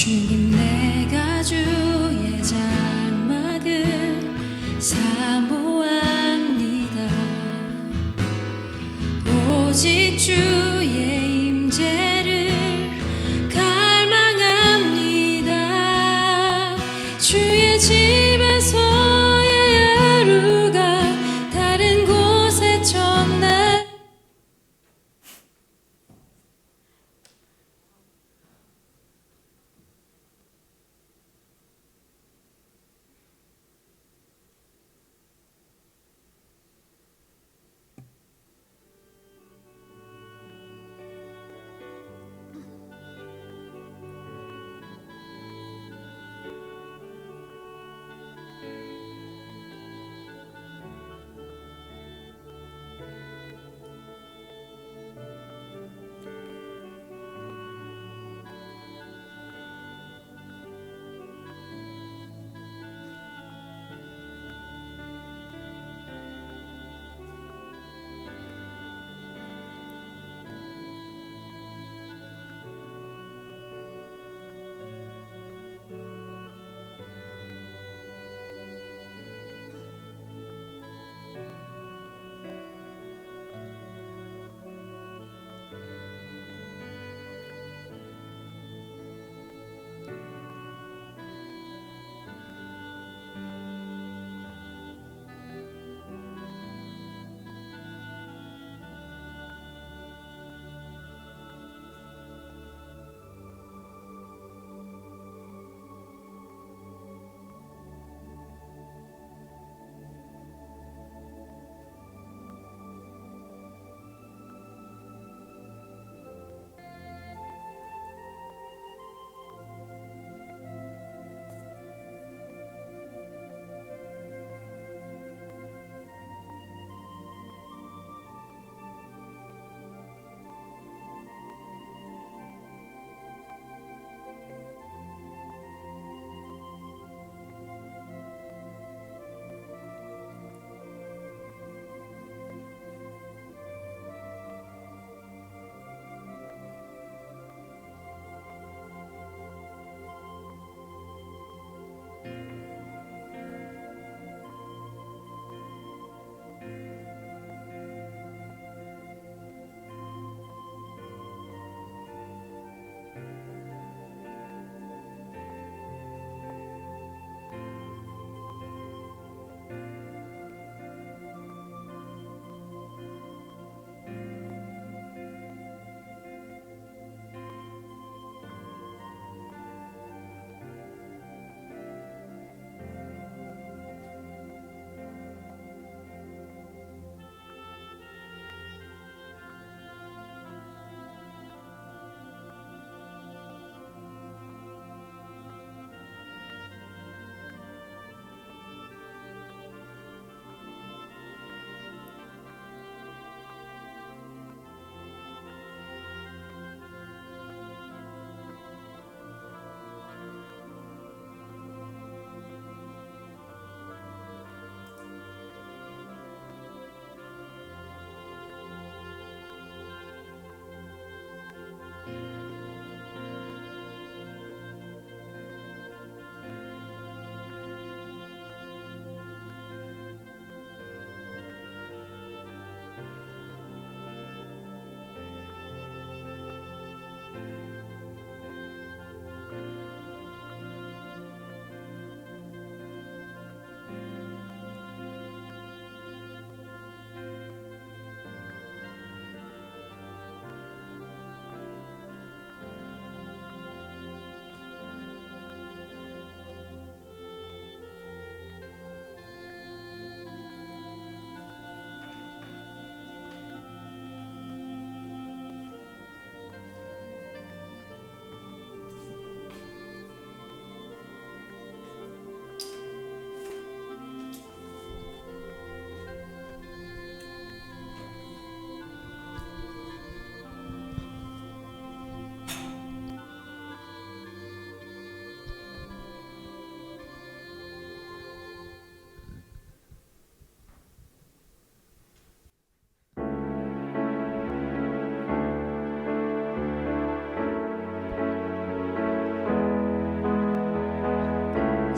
주님 내가 주의 장막을 사모합니다. 오직 주의 임재를 갈망합니다. 주의 집에서의 하루가 다른 곳에 첫날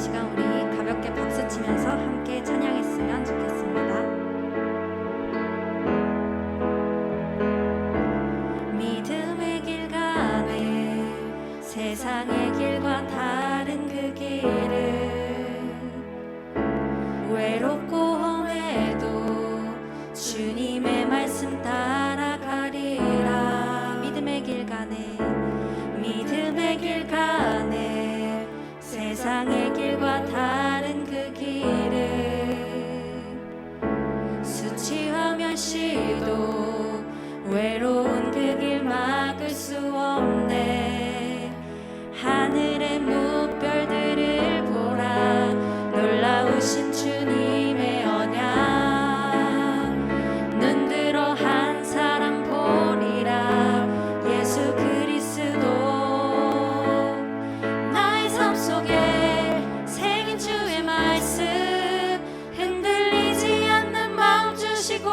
시간 우리 가볍게 박수 치면서 함께 찬양했으면 좋겠습니다. 믿음의 길 가네 세상의 길과 다른 그 길을 외롭고 험해도 주님의 말씀 따라가리라. 믿음의 길 가네 믿음의 길 가네 세상의 길과 다른 그 길을 수치와 멸시도 외로운 그 길 막을 수 없네. 하늘의 무별들을 보라 놀라우신 주님의 언약 눈 들어 한 사람 보리라. 예수 그리스도 나의 삶 속에 새긴 주의 말씀 흔들리지 않는 마음 주시고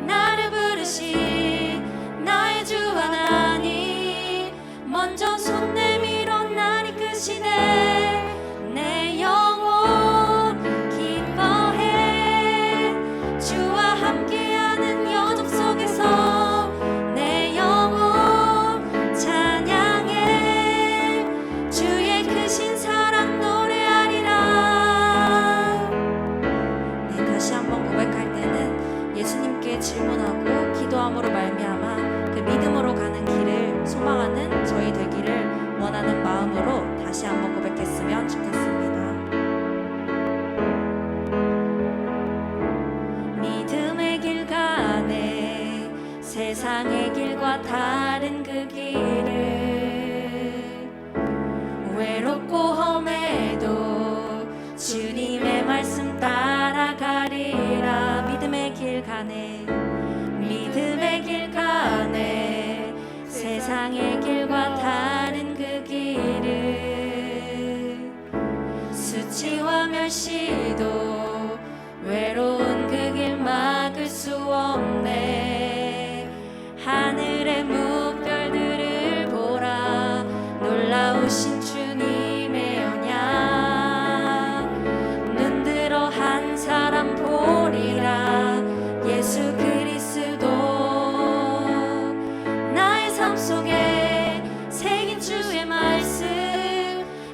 나를 부르시 나의 주 하나님 먼저 손 내밀어 날 이끄시네. 내 영혼 기뻐해 주와 함께하는 여정 속에서 내 영혼 찬양해 주의 크신 사랑 노래하리라. 네, 다시 한번 고백할 때는 예수님께 질문하고 기도함으로 말미암아 그 믿음으로 가는 길을 소망하는 저희 되기를 원하는 마음으로 다시 한번 고백했으면 좋겠습니다. 믿음의 길 가네 세상의 길과 다른 그 길을 외롭고 험해도 주님의 말씀 따라가리라. 믿음의 길 가네 믿음의 길 가네 세상의 길과 다른 그 길을 수치와 멸시도 외로운 그 길 막을 수 없네. 하늘의 무별들을 보라 놀라우신 주님의 언약 눈 들어 한 사람 보리라. 예수 그리스도 나의 삶 속에 새긴 주의 말씀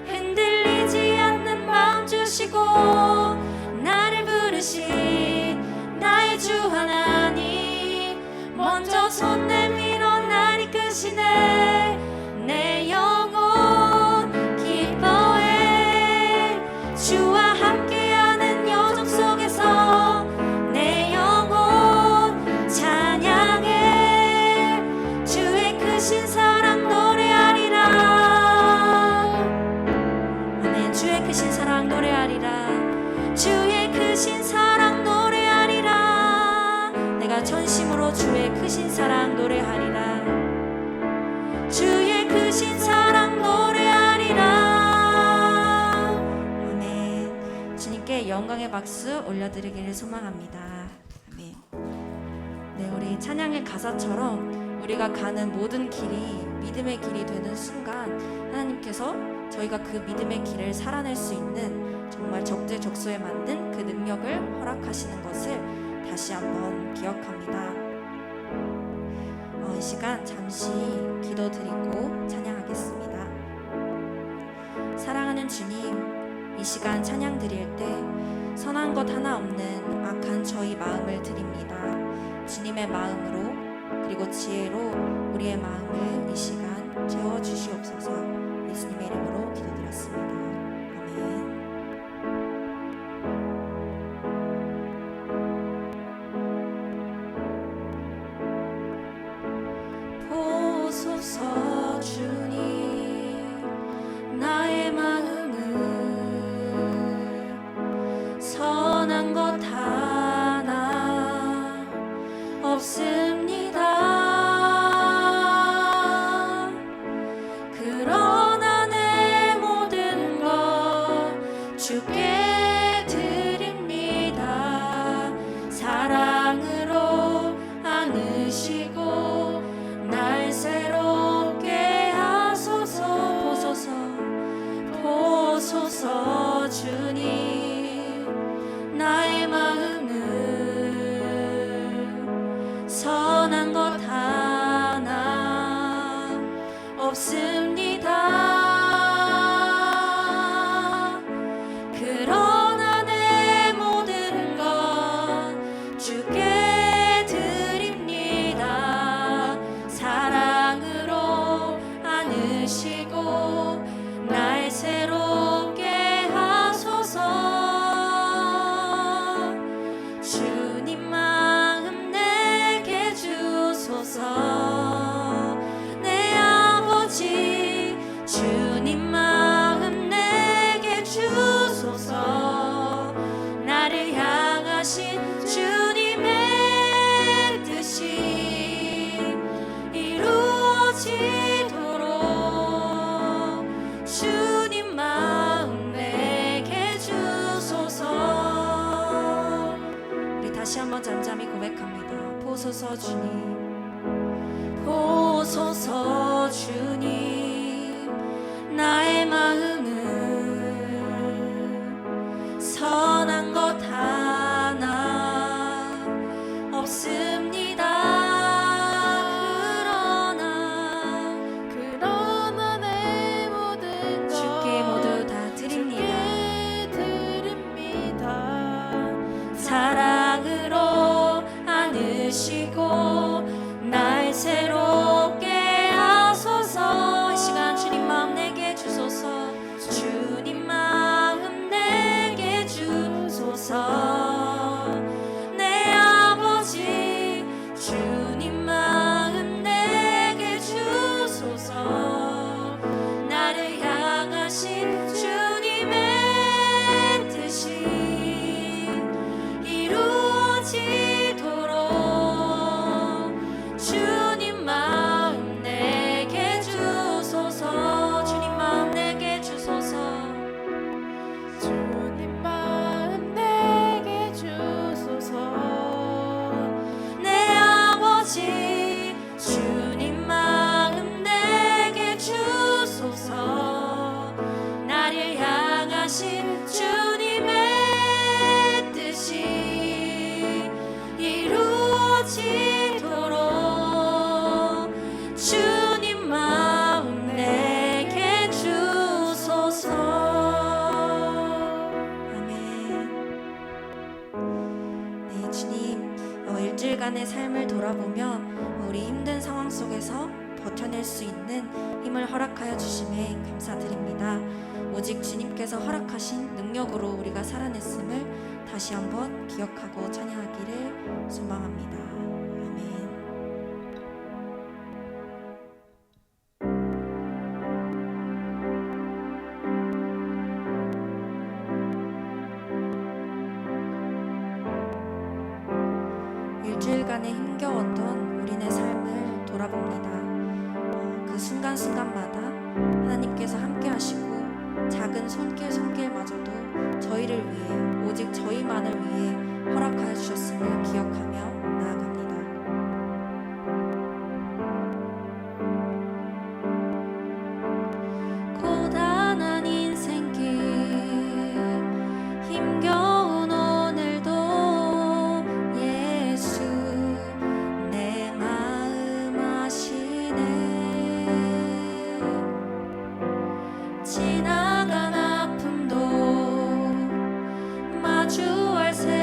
흔들리지 않는 마음 주시고 나를 부르시 나의 주 하나님 먼저 손 내밀어 날 이끄시네. 내 영혼 기뻐해 주와 함께하는 여정 속에서 내 영혼 찬양해 주의 크신 사랑 노래하리라. 아멘. 주의 크신 사랑 노래하리라. 주의 크신 사랑 노래하리라. 내가 전심으로 주의 크신 사랑 노래하리라. 주의 크신 사랑 노래하리라. 아멘. 주님께 영광의 박수 올려드리기를 소망합니다. 아멘. 네, 우리 찬양의 가사처럼 우리가 가는 모든 길이 믿음의 길이 되는 순간 하나님께서 저희가 그 믿음의 길을 살아낼 수 있는 정말 적재적소에 맞는 그 능력을 허락하시는 것을 다시 한번 기억합니다. 이 시간 잠시 기도드리고 찬양하겠습니다. 사랑하는 주님, 이 시간 찬양 드릴 때 선한 것 하나 없는 악한 저희 마음을 드립니다. 주님의 마음으로 그리고 지혜로 우리의 마음을 이 시간 채워주시옵소서. 예수님의 이름으로 기도드렸습니다. 아멘. 보소서 주님 나의 마음을 선한 것 하나 없습니다. 그러나 내 모든 것 주께 드립니다. 사랑으로 안으시고 날 새롭게 하소서. 보소서 주소서 주님. 나의 마음은 선한 것 하나 없습니다. 그러나 내 모든 것 주께 드립니다. 사랑으로 안으시고 날 새롭게 하소서. 주님 마음 내게 주소서. 내 아버지 주님 마음 내게 주소서. 나를 향하신 주님의 뜻이 이루어지도록 주님 마음 내게 주소서. 우리 다시 한번 잠잠히 고백합니다. 보소서 주님, 보소서 주님. 나의 마음은 선한 것 하나 없습니다. 그러나 내 모든 것 주께 모두 다 드립니다. 주께 드립니다. 사랑으로 안으시고 날 새롭게 하소서. 이 시간 주님 마음 내게 주소서. 주님 마음 내게 주소서. 내 아버지 주님 마음 내게 주소서. 나를 향하신 주님의 뜻이 이루어지도록 주님 마음 내게 주소서. 주님 마음 내게 주소서. 주님 마음 내게 주소서. 내 아버지 주님 마음 내게 주소서. 나를 향하신 주님의 뜻이 이루어지도록 주님 마음 내게 주소서. 아멘. 네, 주님, 일주일간의 삶을 돌아보며 우리 힘든 상황 속에서 버텨낼 수 있는 힘을 허락하여 주심에 감사드립니다. 오직 주님께서 허락하신 능력으로 우리가 살아냈음을 다시 한번 기억하고 찬양하기를 소망합니다. 아멘. 일주일간의 힘겨웠던 우리네 삶을 돌아봅니다. 그 순간순간마다 하나님께서 함께 하시고 작은 손길마저도 저희를 위해, 오직 저희만을 위해 허락하여 주셨음을 기억하며 나아갑니다. 고단한 인생길, 힘겨운 오늘도 예수 내 마음 아시네. 지나간 아픔도 마주할 새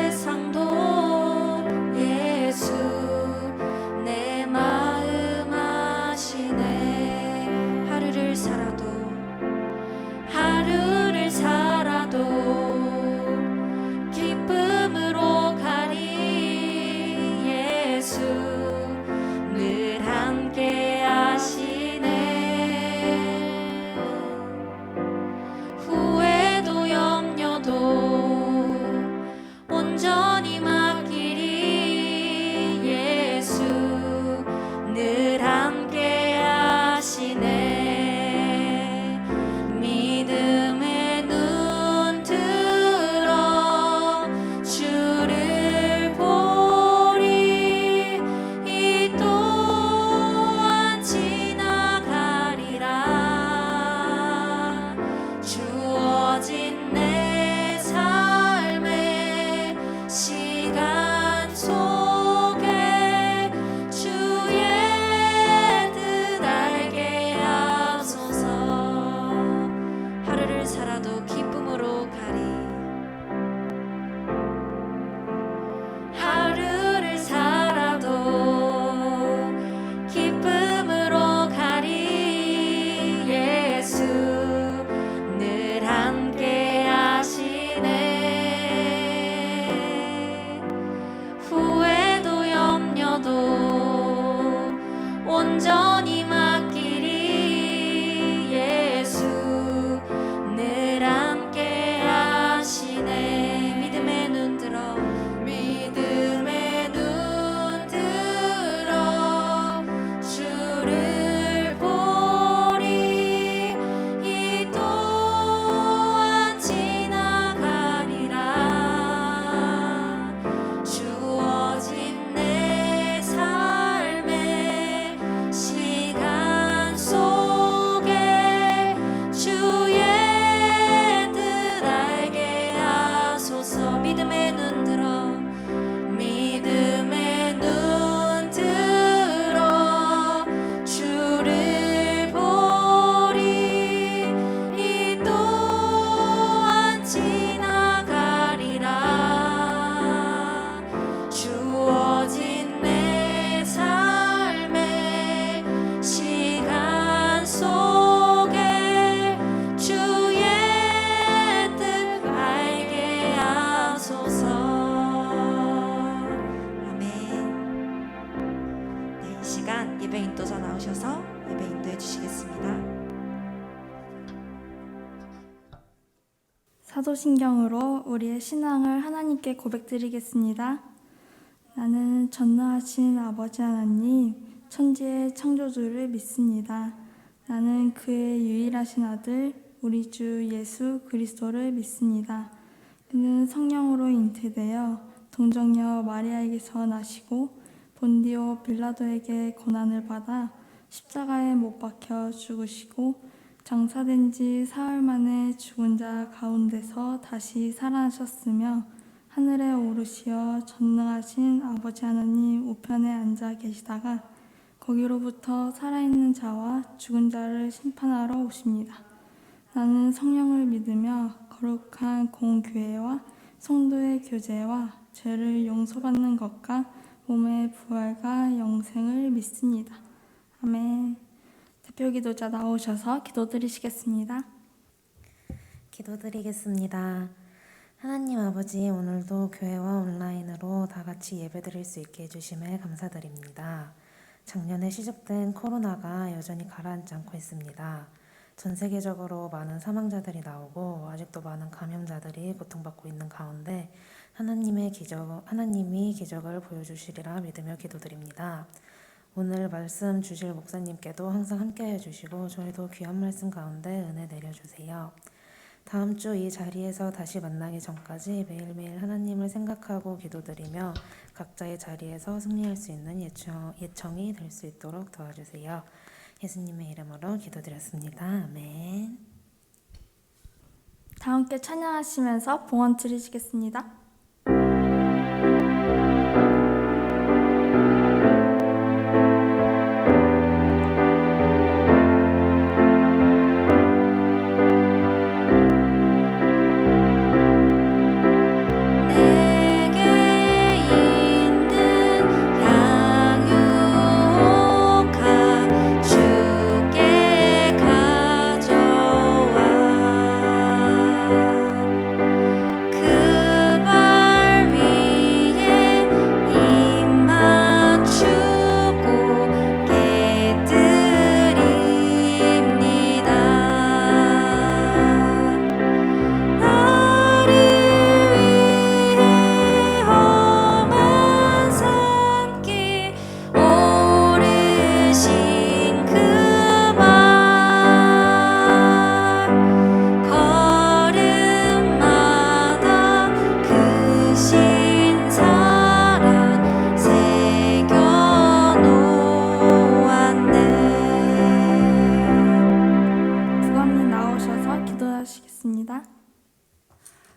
사도신경으로 우리의 신앙을 하나님께 고백드리겠습니다. 나는 전능하신 아버지 하나님, 천지의 창조주를 믿습니다. 나는 그의 유일하신 아들, 우리 주 예수 그리스도를 믿습니다. 그는 성령으로 잉태되어 동정녀 마리아에게서 나시고 본디오 빌라도에게 고난을 받아 십자가에 못 박혀 죽으시고 장사된 지 사흘 만에 죽은 자 가운데서 다시 살아나셨으며 하늘에 오르시어 전능하신 아버지 하나님 우편에 앉아 계시다가 거기로부터 살아있는 자와 죽은 자를 심판하러 오십니다. 나는 성령을 믿으며 거룩한 공교회와 성도의 교제와 죄를 용서받는 것과 몸의 부활과 영생을 믿습니다. 아멘. 대표 기도자 나오셔서 기도드리시겠습니다. 기도드리겠습니다. 하나님 아버지, 오늘도 교회와 온라인으로 다 같이 예배드릴 수 있게 해주심에 감사드립니다. 작년에 시작된 코로나가 여전히 가라앉지 않고 있습니다. 전 세계적으로 많은 사망자들이 나오고 아직도 많은 감염자들이 고통받고 있는 가운데 하나님이 기적을 보여주시리라 믿으며 기도드립니다. 오늘 말씀 주실 목사님께도 항상 함께해 주시고 저희도 귀한 말씀 가운데 은혜 내려주세요. 다음 주 이 자리에서 다시 만나기 전까지 매일매일 하나님을 생각하고 기도드리며 각자의 자리에서 승리할 수 있는 예청이 될 수 있도록 도와주세요. 예수님의 이름으로 기도드렸습니다. 아멘. 다 함께 찬양하시면서 봉헌 드리시겠습니다.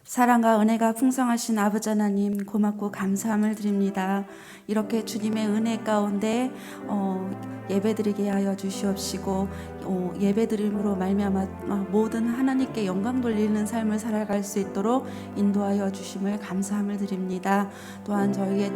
사랑과 은혜가 풍성하신 아버지 하나님 고맙고 감사함을 드립니다. 이렇게 주님의 은혜 가운데 예배드리게 하여 주시옵시고 예배드림으로 말미암아 모든 하나님께 영광 돌리는 삶을 살아갈 수 있도록 인도하여 주심을 감사함을 드립니다. 또한 저희의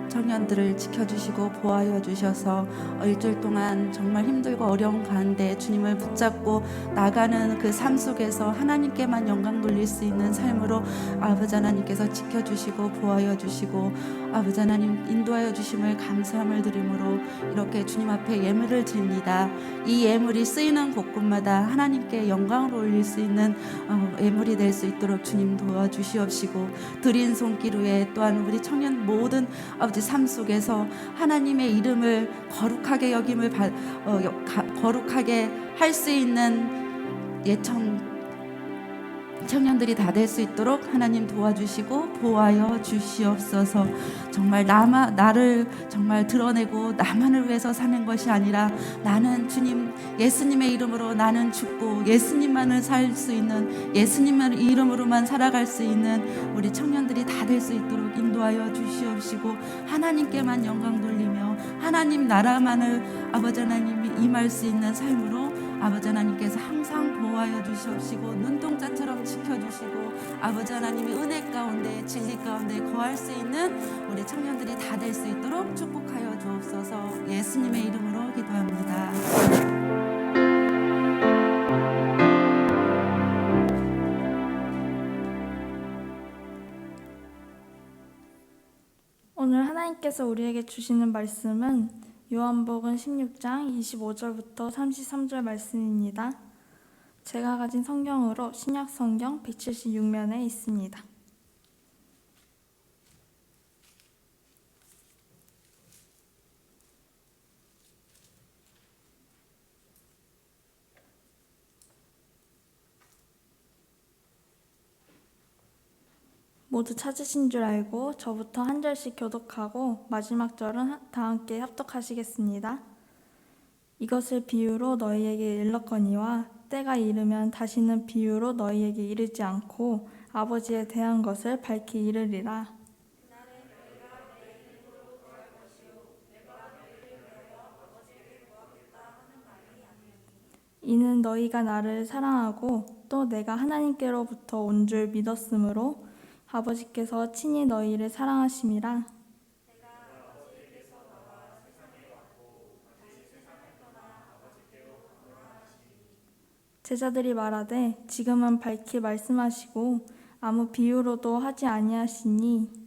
청년들을 지켜주시고 보호하여 주셔서 일주일 동안 정말 힘들고 어려운 가운데 주님을 붙잡고 나가는 그 삶 속에서 하나님께만 영광 돌릴 수 있는 삶으로 아버지 하나님께서 지켜주시고 보호하여 주시고 아버지 하나님 인도하여 주심을 감사함을 드리므로 이렇게 주님 앞에 예물을 드립니다. 이 예물이 쓰이는 곳곳마다 하나님께 영광을 올릴 수 있는 예물이 될 수 있도록 주님 도와주시옵시고 드린 손길 위에 또한 우리 청년 모든 아버지 삶 속에서 하나님의 이름을 거룩하게 여김을 거룩하게 할 수 있는 청년들이 다 될 수 있도록 하나님 도와주시고 보호하여 주시옵소서. 정말 나를 정말 드러내고 나만을 위해서 사는 것이 아니라 나는 주님 예수님의 이름으로 나는 죽고 예수님만을 살 수 있는 예수님의 이름으로만 살아갈 수 있는 우리 청년들이 다 될 수 있도록 인도하여 주시옵시고 하나님께만 영광 돌리며 하나님 나라만을 아버지 하나님이 임할 수 있는 삶으로 아버지 하나님께서 항상 보호하여 주시옵시고 눈동자처럼 지켜주시고 아버지 하나님의 은혜 가운데 진리 가운데 거할 수 있는 우리 청년들이 다 될 수 있도록 축복하여 주옵소서. 예수님의 이름으로 기도합니다. 오늘 하나님께서 우리에게 주시는 말씀은 요한복음 16장 25절부터 33절 말씀입니다. 제가 가진 성경으로 신약 성경 176면에 있습니다. 모두 찾으신 줄 알고 저부터 한 절씩 교독하고 마지막 절은 다 함께 합독하시겠습니다. 이것을 비유로 너희에게 일렀거니와 때가 이르면 다시는 비유로 너희에게 이르지 않고 아버지에 대한 것을 밝히 이르리라. 이는 너희가 나를 사랑하고 또 내가 하나님께로부터 온 줄 믿었으므로 아버지께서 친히 너희를 사랑하심이라. 제자들이 말하되 지금은 밝히 말씀하시고 아무 비유로도 하지 아니하시니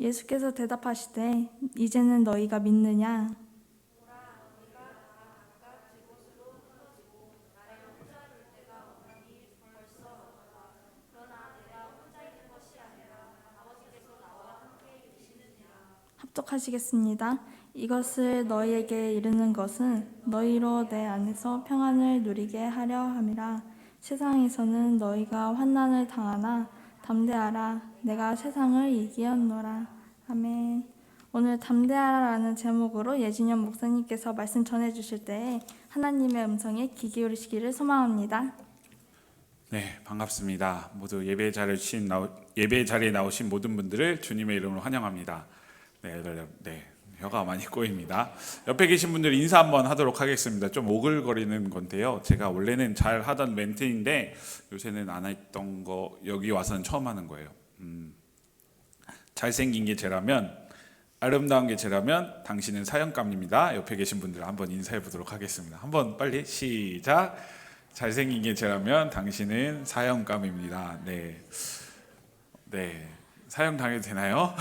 예수께서 대답하시되 이제는 너희가 믿느냐? 합독하시겠습니다. 이것을 너희에게 이르는 것은 너희로 내 안에서 평안을 누리게 하려 함이라. 세상에서는 너희가 환난을 당하나 담대하라. 내가 세상을 이기었노라. 아멘. 오늘 담대하라라는 제목으로 예진영 목사님께서 말씀 전해주실 때에 하나님의 음성에 귀 기울이시기를 소망합니다. 네, 반갑습니다. 모두 예배 자리에 나오신 모든 분들을 주님의 이름으로 환영합니다. 네, 혀가 많이 꼬입니다. 옆에 계신 분들 인사 한번 하도록 하겠습니다. 좀 오글거리는 건데요. 제가 원래는 잘 하던 멘트인데 요새는 안 했던 거 여기 와서는 처음 하는 거예요. 잘생긴 게 쟤라면, 아름다운 게 쟤라면 당신은 사형감입니다. 옆에 계신 분들 한번 인사해 보도록 하겠습니다. 한번 빨리 시작. 잘생긴 게 쟤라면 당신은 사형감입니다. 네, 사형 당해도 되나요?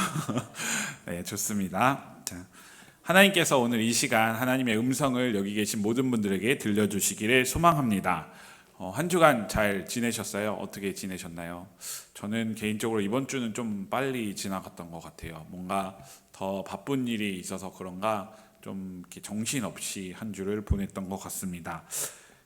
네, 좋습니다. 자, 하나님께서 오늘 이 시간 하나님의 음성을 여기 계신 모든 분들에게 들려주시기를 소망합니다. 한 주간 잘 지내셨어요? 어떻게 지내셨나요? 저는 개인적으로 이번 주는 좀 빨리 지나갔던 것 같아요. 뭔가 더 바쁜 일이 있어서 그런가 좀 이렇게 정신없이 한 주를 보냈던 것 같습니다.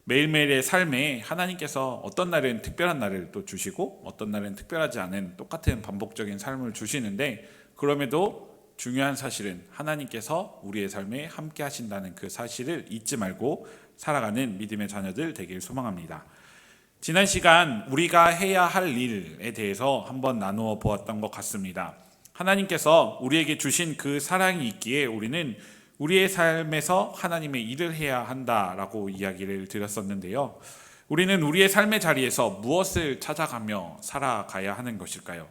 매일매일의 삶에 하나님께서 어떤 날은 특별한 날을 또 주시고 어떤 날은 특별하지 않은 똑같은 반복적인 삶을 주시는데, 그럼에도 중요한 사실은 하나님께서 우리의 삶에 함께 하신다는 그 사실을 잊지 말고 살아가는 믿음의 자녀들 되길 소망합니다. 지난 시간 우리가 해야 할 일에 대해서 한번 나누어 보았던 것 같습니다. 하나님께서 우리에게 주신 그 사랑이 있기에 우리는 우리의 삶에서 하나님의 일을 해야 한다라고 이야기를 드렸었는데요. 우리는 우리의 삶의 자리에서 무엇을 찾아가며 살아가야 하는 것일까요?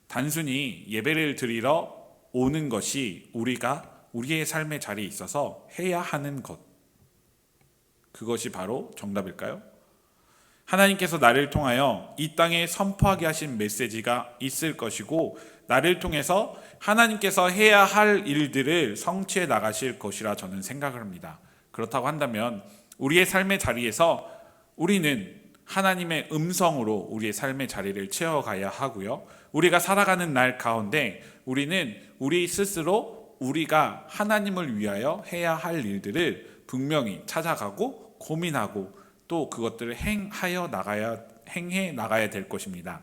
단순히 예배를 드리러 오는 것이 우리가 우리의 삶의 자리에 있어서 해야 하는 것, 그것이 바로 정답일까요? 하나님께서 나를 통하여 이 땅에 선포하게 하신 메시지가 있을 것이고, 나를 통해서 하나님께서 해야 할 일들을 성취해 나가실 것이라 저는 생각을 합니다. 그렇다고 한다면 우리의 삶의 자리에서 우리는 하나님의 음성으로 우리의 삶의 자리를 채워가야 하고요. 우리가 살아가는 날 가운데 우리는 우리 스스로 우리가 하나님을 위하여 해야 할 일들을 분명히 찾아가고 고민하고 또 그것들을 행해 나가야 될 것입니다.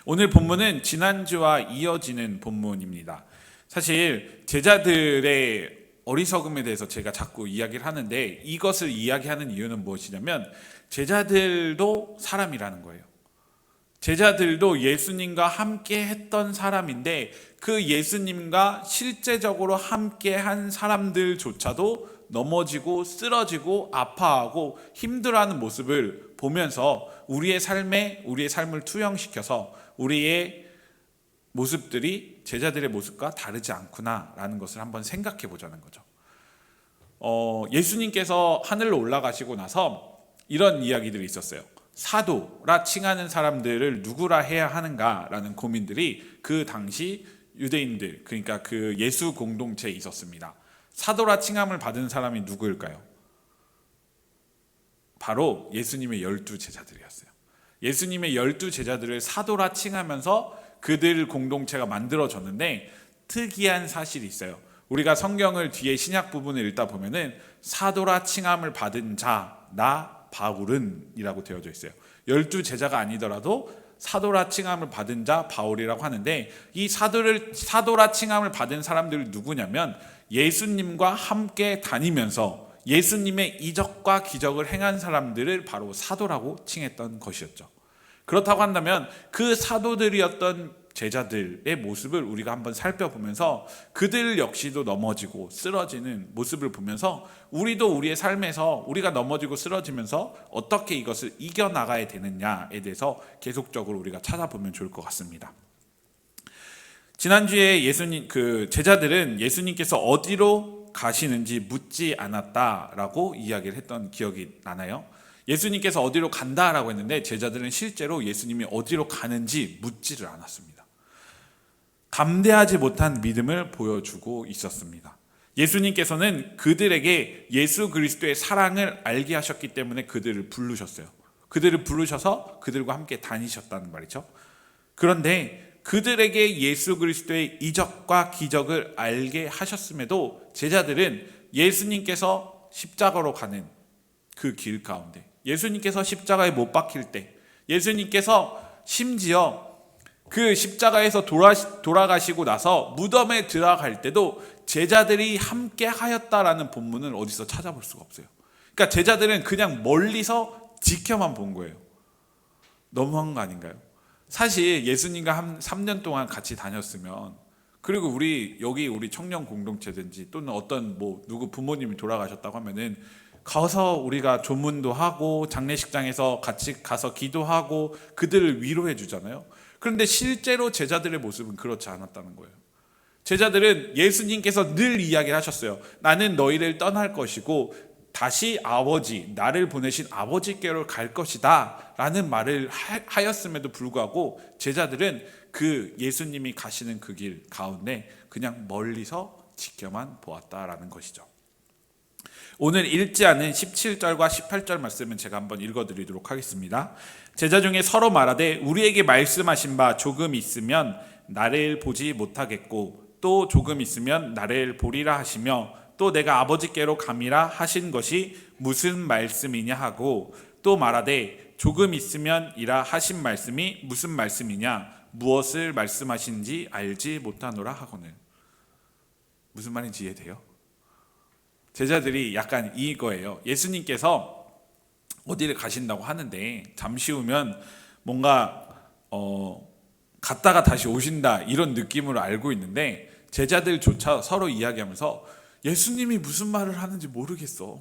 오늘 본문은 지난주와 이어지는 본문입니다. 사실 제자들의 어리석음에 대해서 제가 자꾸 이야기를 하는데, 이것을 이야기하는 이유는 무엇이냐면 제자들도 사람이라는 거예요. 제자들도 예수님과 함께 했던 사람인데, 그 예수님과 실제적으로 함께 한 사람들조차도 넘어지고 쓰러지고 아파하고 힘들어하는 모습을 보면서 우리의 삶을 투영시켜서 우리의 모습들이 제자들의 모습과 다르지 않구나라는 것을 한번 생각해 보자는 거죠. 예수님께서 하늘로 올라가시고 나서 이런 이야기들이 있었어요. 사도라 칭하는 사람들을 누구라 해야 하는가라는 고민들이 그 당시 유대인들, 그러니까 그 예수 공동체에 있었습니다. 사도라 칭함을 받은 사람이 누구일까요? 바로 예수님의 12제자들이었어요. 예수님의 12제자들을 사도라 칭하면서 그들 공동체가 만들어졌는데, 특이한 사실이 있어요. 우리가 성경을 뒤에 신약 부분을 읽다 보면은 사도라 칭함을 받은 자, 나 바울은 이라고 되어져 있어요. 12제자가 아니더라도 사도라 칭함을 받은 자 바울이라고 하는데, 이 사도라 칭함을 받은 사람들이 누구냐면 예수님과 함께 다니면서 예수님의 이적과 기적을 행한 사람들을 바로 사도라고 칭했던 것이었죠. 그렇다고 한다면 그 사도들이었던 제자들의 모습을 우리가 한번 살펴보면서 그들 역시도 넘어지고 쓰러지는 모습을 보면서 우리도 우리의 삶에서 우리가 넘어지고 쓰러지면서 어떻게 이것을 이겨나가야 되느냐에 대해서 계속적으로 우리가 찾아보면 좋을 것 같습니다. 지난주에 제자들은 예수님께서 어디로 가시는지 묻지 않았다라고 이야기를 했던 기억이 나나요? 예수님께서 어디로 간다라고 했는데 제자들은 실제로 예수님이 어디로 가는지 묻지를 않았습니다. 담대하지 못한 믿음을 보여주고 있었습니다. 예수님께서는 그들에게 예수 그리스도의 사랑을 알게 하셨기 때문에 그들을 부르셨어요. 그들을 부르셔서 그들과 함께 다니셨다는 말이죠. 그런데 그들에게 예수 그리스도의 이적과 기적을 알게 하셨음에도 제자들은 예수님께서 십자가로 가는 그 길 가운데, 예수님께서 십자가에 못 박힐 때, 예수님께서 심지어 그 십자가에서 돌아가시고 나서 무덤에 들어갈 때도 제자들이 함께 하였다라는 본문을 어디서 찾아볼 수가 없어요. 그러니까 제자들은 그냥 멀리서 지켜만 본 거예요. 너무한 거 아닌가요? 사실 예수님과 한 3년 동안 같이 다녔으면, 그리고 우리 청년 공동체든지 또는 어떤 누구 부모님이 돌아가셨다고 하면은 가서 우리가 조문도 하고 장례식장에서 같이 가서 기도하고 그들을 위로해 주잖아요. 그런데 실제로 제자들의 모습은 그렇지 않았다는 거예요. 제자들은 예수님께서 늘 이야기를 하셨어요. 나는 너희를 떠날 것이고 다시 나를 보내신 아버지께로 갈 것이다 라는 말을 하였음에도 불구하고 제자들은 그 예수님이 가시는 그 길 가운데 그냥 멀리서 지켜만 보았다라는 것이죠. 오늘 읽지 않은 17절과 18절 말씀은 제가 한번 읽어드리도록 하겠습니다. 제자 중에 서로 말하되 우리에게 말씀하신 바 조금 있으면 나를 보지 못하겠고 또 조금 있으면 나를 보리라 하시며 또 내가 아버지께로 감이라 하신 것이 무슨 말씀이냐 하고 또 말하되 조금 있으면 이라 하신 말씀이 무슨 말씀이냐 무엇을 말씀하신지 알지 못하노라 하거늘. 무슨 말인지 이해돼요? 제자들이 약간 이거예요. 예수님께서 어디를 가신다고 하는데 잠시 후면 뭔가 갔다가 다시 오신다 이런 느낌으로 알고 있는데 제자들조차 서로 이야기하면서 예수님이 무슨 말을 하는지 모르겠어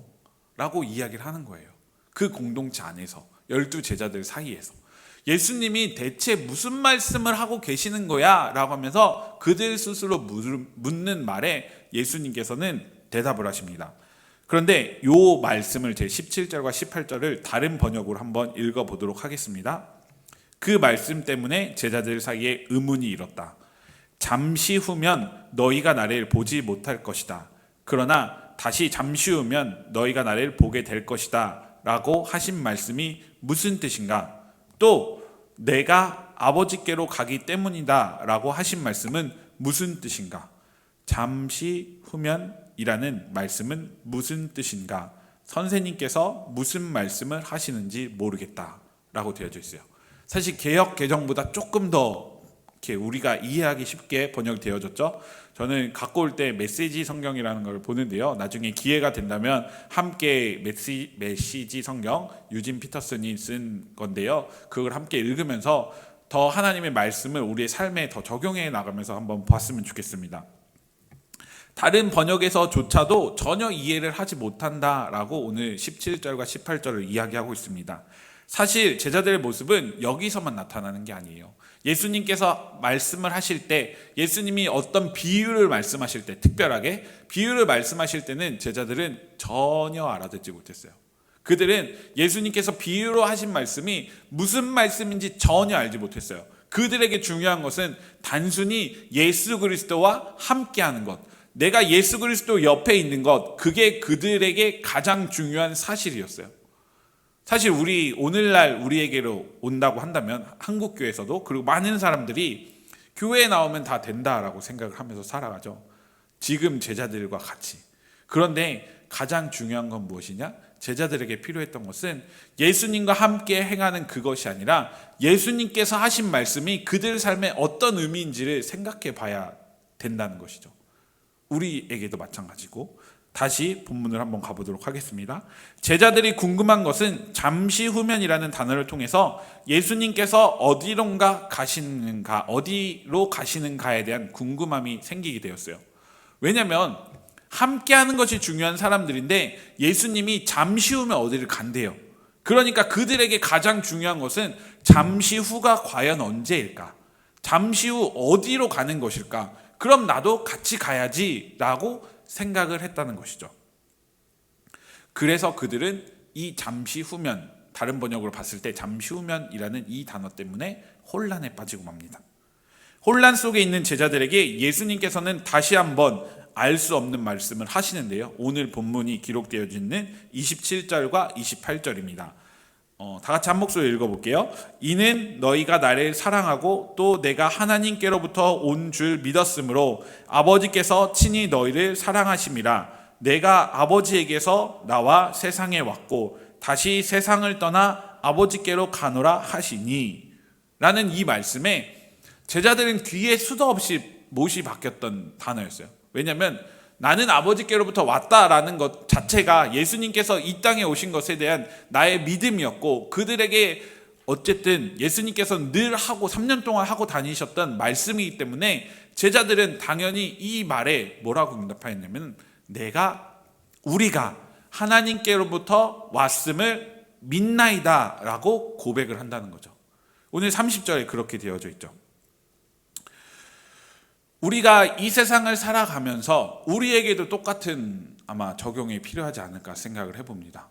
라고 이야기를 하는 거예요. 그 공동체 안에서 12제자들 사이에서 예수님이 대체 무슨 말씀을 하고 계시는 거야 라고 하면서 그들 스스로 묻는 말에 예수님께서는 대답을 하십니다. 그런데 이 말씀을 제 17절과 18절을 다른 번역으로 한번 읽어보도록 하겠습니다. 그 말씀 때문에 제자들 사이에 의문이 일었다. 잠시 후면 너희가 나를 보지 못할 것이다. 그러나 다시 잠시 후면 너희가 나를 보게 될 것이다 라고 하신 말씀이 무슨 뜻인가? 또 내가 아버지께로 가기 때문이다 라고 하신 말씀은 무슨 뜻인가? 잠시 후면 이라는 말씀은 무슨 뜻인가? 선생님께서 무슨 말씀을 하시는지 모르겠다 라고 되어져 있어요. 사실 개역 개정보다 조금 더 이렇게 우리가 이해하기 쉽게 번역되어졌죠. 저는 갖고 올 때 메시지 성경이라는 걸 보는데요. 나중에 기회가 된다면 함께 메시지 성경 유진 피터슨이 쓴 건데요. 그걸 함께 읽으면서 더 하나님의 말씀을 우리의 삶에 더 적용해 나가면서 한번 봤으면 좋겠습니다. 다른 번역에서조차도 전혀 이해를 하지 못한다라고 오늘 17절과 18절을 이야기하고 있습니다. 사실 제자들의 모습은 여기서만 나타나는 게 아니에요. 예수님께서 말씀을 하실 때, 예수님이 어떤 비유를 말씀하실 때, 특별하게 비유를 말씀하실 때는 제자들은 전혀 알아듣지 못했어요. 그들은 예수님께서 비유로 하신 말씀이 무슨 말씀인지 전혀 알지 못했어요. 그들에게 중요한 것은 단순히 예수 그리스도와 함께하는 것, 내가 예수 그리스도 옆에 있는 것, 그게 그들에게 가장 중요한 사실이었어요. 사실 오늘날 우리에게로 온다고 한다면 한국 교회에서도, 그리고 많은 사람들이 교회에 나오면 다 된다라고 생각을 하면서 살아가죠. 지금 제자들과 같이. 그런데 가장 중요한 건 무엇이냐? 제자들에게 필요했던 것은 예수님과 함께 행하는 그것이 아니라 예수님께서 하신 말씀이 그들 삶에 어떤 의미인지를 생각해 봐야 된다는 것이죠. 우리에게도 마찬가지고. 다시 본문을 한번 가보도록 하겠습니다. 제자들이 궁금한 것은 잠시 후면이라는 단어를 통해서 예수님께서 어디로 가시는가에 대한 궁금함이 생기게 되었어요. 왜냐하면 함께하는 것이 중요한 사람들인데 예수님이 잠시 후면 어디를 간대요. 그러니까 그들에게 가장 중요한 것은 잠시 후가 과연 언제일까? 잠시 후 어디로 가는 것일까? 그럼 나도 같이 가야지라고 생각을 했다는 것이죠. 그래서 그들은 이 잠시 후면, 다른 번역으로 봤을 때 잠시 후면이라는 이 단어 때문에 혼란에 빠지고 맙니다. 혼란 속에 있는 제자들에게 예수님께서는 다시 한번 알 수 없는 말씀을 하시는데요. 오늘 본문이 기록되어 있는 27절과 28절입니다. 다 같이 한 목소리로 읽어볼게요. 이는 너희가 나를 사랑하고 또 내가 하나님께로부터 온 줄 믿었으므로 아버지께서 친히 너희를 사랑하심이라. 내가 아버지에게서 나와 세상에 왔고 다시 세상을 떠나 아버지께로 가노라 하시니, 라는 이 말씀에 제자들은 귀에 수도 없이 못이 박혔던 단어였어요. 왜냐하면 나는 아버지께로부터 왔다라는 것 자체가 예수님께서 이 땅에 오신 것에 대한 나의 믿음이었고, 그들에게 어쨌든 예수님께서 늘 3년 동안 하고 다니셨던 말씀이기 때문에 제자들은 당연히 이 말에 뭐라고 응답하였냐면 우리가 하나님께로부터 왔음을 믿나이다 라고 고백을 한다는 거죠. 오늘 30절에 그렇게 되어져 있죠. 우리가 이 세상을 살아가면서 우리에게도 똑같은 아마 적용이 필요하지 않을까 생각을 해봅니다.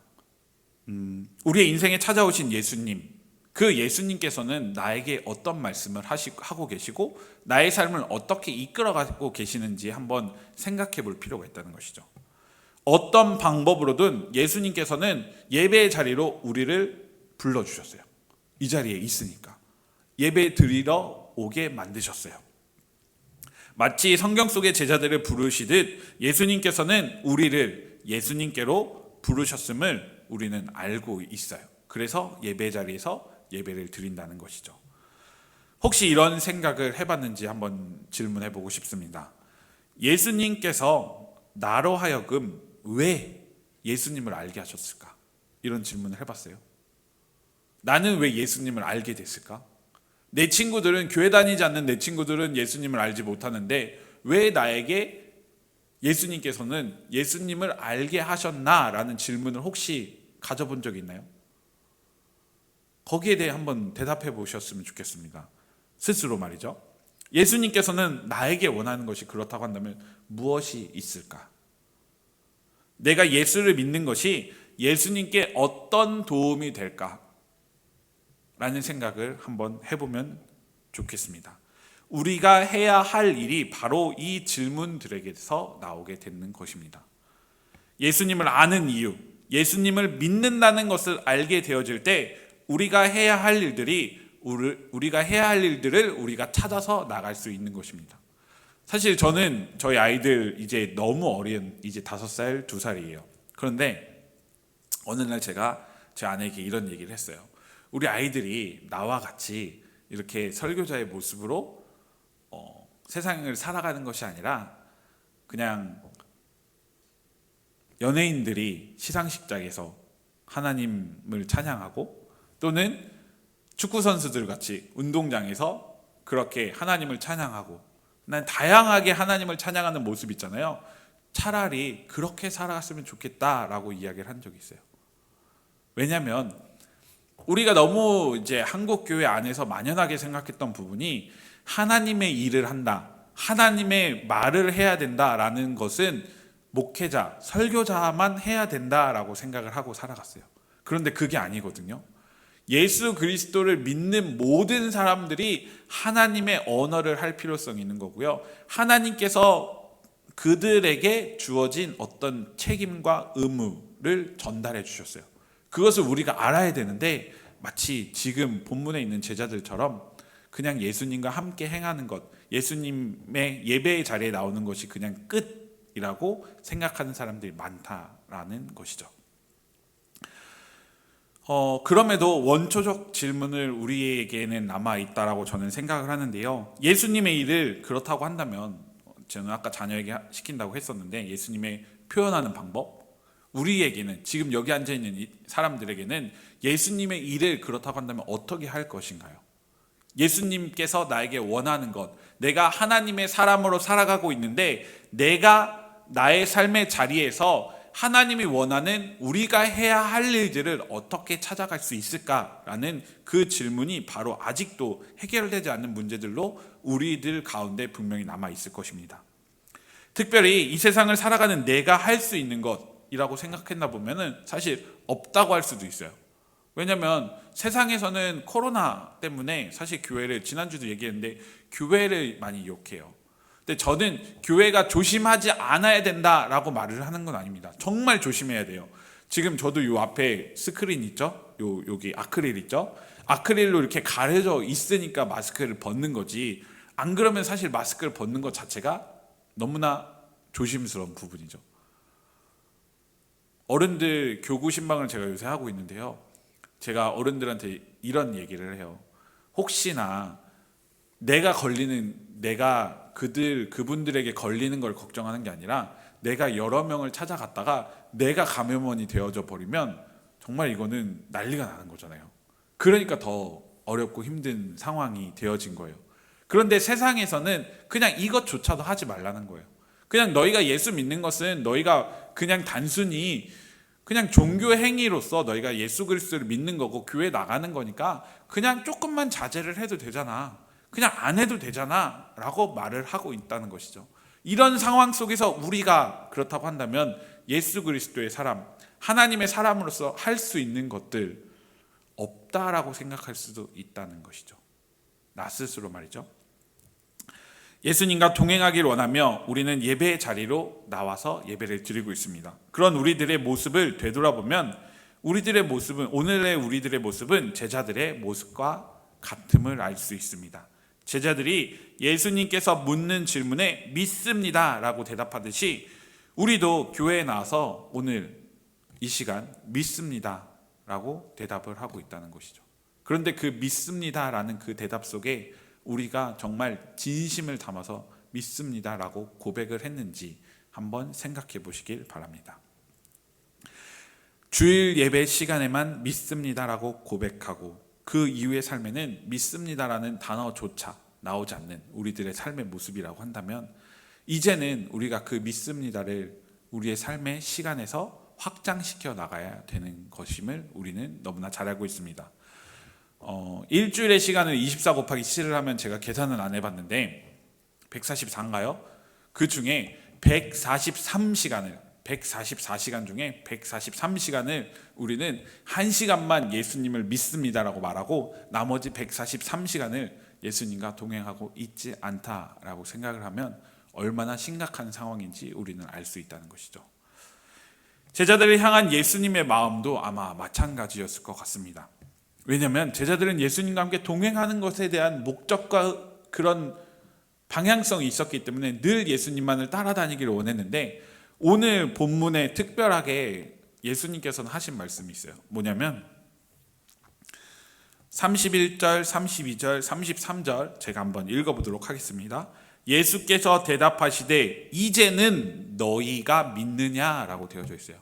우리의 인생에 찾아오신 예수님, 그 예수님께서는 나에게 어떤 말씀을 하고 계시고 나의 삶을 어떻게 이끌어가고 계시는지 한번 생각해 볼 필요가 있다는 것이죠. 어떤 방법으로든 예수님께서는 예배의 자리로 우리를 불러주셨어요. 이 자리에 있으니까 예배 드리러 오게 만드셨어요. 마치 성경 속의 제자들을 부르시듯 예수님께서는 우리를 예수님께로 부르셨음을 우리는 알고 있어요. 그래서 예배 자리에서 예배를 드린다는 것이죠. 혹시 이런 생각을 해봤는지 한번 질문해 보고 싶습니다. 예수님께서 나로 하여금 왜 예수님을 알게 하셨을까? 이런 질문을 해봤어요. 나는 왜 예수님을 알게 됐을까? 내 친구들은, 교회 다니지 않는 내 친구들은 예수님을 알지 못하는데 왜 나에게 예수님께서는 예수님을 알게 하셨나라는 질문을 혹시 가져본 적이 있나요? 거기에 대해 한번 대답해 보셨으면 좋겠습니다. 스스로 말이죠. 예수님께서는 나에게 원하는 것이 그렇다고 한다면 무엇이 있을까? 내가 예수를 믿는 것이 예수님께 어떤 도움이 될까? 라는 생각을 한번 해보면 좋겠습니다. 우리가 해야 할 일이 바로 이 질문들에게서 나오게 되는 것입니다. 예수님을 아는 이유, 예수님을 믿는다는 것을 알게 되어질 때 우리가 해야 할 일들을 우리가 찾아서 나갈 수 있는 것입니다. 사실 저는 저희 아이들 이제 너무 어린, 이제 5살, 2살이에요. 그런데 어느 날 제가 제 아내에게 이런 얘기를 했어요. 우리 아이들이 나와 같이 이렇게 설교자의 모습으로 세상을 살아가는 것이 아니라 그냥 연예인들이 시상식장에서 하나님을 찬양하고 또는 축구 선수들 같이 운동장에서 그렇게 하나님을 찬양하고, 난 다양하게 하나님을 찬양하는 모습 있잖아요. 차라리 그렇게 살아갔으면 좋겠다라고 이야기를 한 적이 있어요. 왜냐하면 우리가 너무 이제 한국 교회 안에서 만연하게 생각했던 부분이 하나님의 일을 한다, 하나님의 말을 해야 된다라는 것은 목회자, 설교자만 해야 된다라고 생각을 하고 살아갔어요. 그런데 그게 아니거든요. 예수 그리스도를 믿는 모든 사람들이 하나님의 언어를 할 필요성이 있는 거고요. 하나님께서 그들에게 주어진 어떤 책임과 의무를 전달해 주셨어요. 그것을 우리가 알아야 되는데 마치 지금 본문에 있는 제자들처럼 그냥 예수님과 함께 행하는 것, 예수님의 예배의 자리에 나오는 것이 그냥 끝이라고 생각하는 사람들이 많다라는 것이죠. 그럼에도 원초적 질문을 우리에게는 남아있다라고 저는 생각을 하는데요. 예수님의 일을 그렇다고 한다면, 저는 아까 자녀에게 시킨다고 했었는데, 예수님의 표현하는 방법, 우리에게는, 지금 여기 앉아있는 사람들에게는 예수님의 일을 그렇다고 한다면 어떻게 할 것인가요? 예수님께서 나에게 원하는 것, 내가 하나님의 사람으로 살아가고 있는데 내가 나의 삶의 자리에서 하나님이 원하는 우리가 해야 할 일들을 어떻게 찾아갈 수 있을까라는 그 질문이 바로 아직도 해결되지 않는 문제들로 우리들 가운데 분명히 남아 있을 것입니다. 특별히 이 세상을 살아가는 내가 할 수 있는 것이라고 생각했나 보면은 사실 없다고 할 수도 있어요. 왜냐하면 세상에서는 코로나 때문에 사실 교회를, 지난주도 얘기했는데 교회를 많이 욕해요. 근데 저는 교회가 조심하지 않아야 된다라고 말을 하는 건 아닙니다. 정말 조심해야 돼요. 지금 저도 요 앞에 스크린 있죠? 여기 아크릴 있죠? 아크릴로 이렇게 가려져 있으니까 마스크를 벗는 거지, 안 그러면 사실 마스크를 벗는 것 자체가 너무나 조심스러운 부분이죠. 어른들 교구 신방을 제가 요새 하고 있는데요. 제가 어른들한테 이런 얘기를 해요. 혹시나 내가 그분들에게 걸리는 걸 걱정하는 게 아니라 내가 여러 명을 찾아갔다가 내가 감염원이 되어져 버리면 정말 이거는 난리가 나는 거잖아요. 그러니까 더 어렵고 힘든 상황이 되어진 거예요. 그런데 세상에서는 그냥 이것조차도 하지 말라는 거예요. 그냥 너희가 예수 믿는 것은 너희가 그냥 단순히 그냥 종교 행위로서 너희가 예수 그리스도를 믿는 거고 교회 나가는 거니까 그냥 조금만 자제를 해도 되잖아, 그냥 안 해도 되잖아 라고 말을 하고 있다는 것이죠. 이런 상황 속에서 우리가 그렇다고 한다면 예수 그리스도의 사람, 하나님의 사람으로서 할 수 있는 것들 없다라고 생각할 수도 있다는 것이죠. 나 스스로 말이죠. 예수님과 동행하길 원하며 우리는 예배의 자리로 나와서 예배를 드리고 있습니다. 그런 우리들의 모습을 되돌아보면 오늘의 우리들의 모습은 제자들의 모습과 같음을 알 수 있습니다. 제자들이 예수님께서 묻는 질문에 믿습니다 라고 대답하듯이 우리도 교회에 나와서 오늘 이 시간 믿습니다 라고 대답을 하고 있다는 것이죠. 그런데 그 믿습니다 라는 그 대답 속에 우리가 정말 진심을 담아서 믿습니다 라고 고백을 했는지 한번 생각해 보시길 바랍니다. 주일 예배 시간에만 믿습니다 라고 고백하고 그 이후의 삶에는 믿습니다라는 단어조차 나오지 않는 우리들의 삶의 모습이라고 한다면 이제는 우리가 그 믿습니다를 우리의 삶의 시간에서 확장시켜 나가야 되는 것임을 우리는 너무나 잘 알고 있습니다. 일주일의 시간을 24 곱하기 7을 하면 제가 계산을 안 해봤는데 144인가요? 그 중에 144시간 중에 143시간을 우리는 1시간만 예수님을 믿습니다라고 말하고 나머지 143시간을 예수님과 동행하고 있지 않다라고 생각을 하면 얼마나 심각한 상황인지 우리는 알 수 있다는 것이죠. 제자들을 향한 예수님의 마음도 아마 마찬가지였을 것 같습니다. 왜냐하면 제자들은 예수님과 함께 동행하는 것에 대한 목적과 그런 방향성이 있었기 때문에 늘 예수님만을 따라다니기를 원했는데 오늘 본문에 특별하게 예수님께서는 하신 말씀이 있어요. 뭐냐면 31절, 32절, 33절 제가 한번 읽어보도록 하겠습니다. 예수께서 대답하시되 이제는 너희가 믿느냐라고 되어져 있어요.